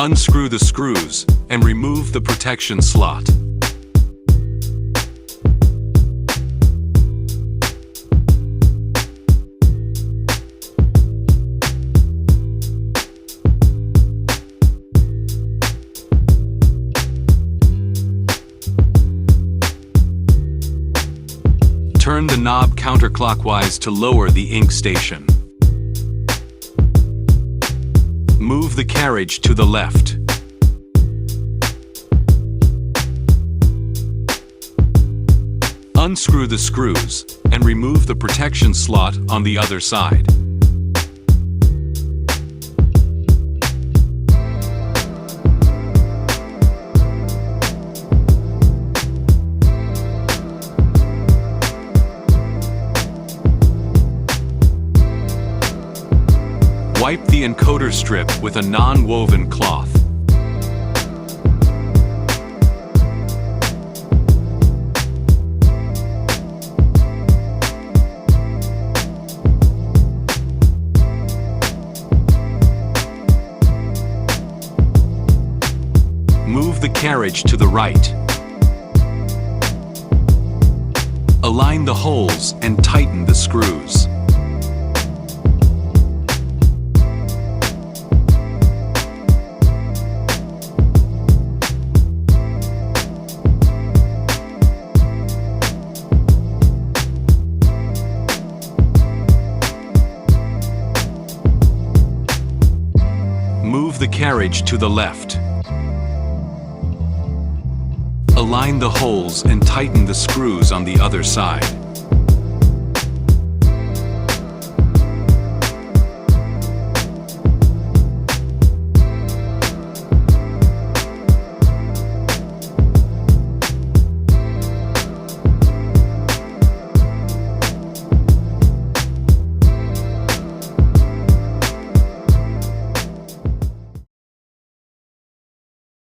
Unscrew the screws and remove the protection slot. Turn the knob counterclockwise to lower the ink station. Move the carriage to the left. Unscrew the screws and remove the protection slot on the other side. Wipe the encoder strip with a non-woven cloth. Move the carriage to the right. Align the holes and tighten the screws. Move the carriage to the left. Align the holes and tighten the screws on the other side.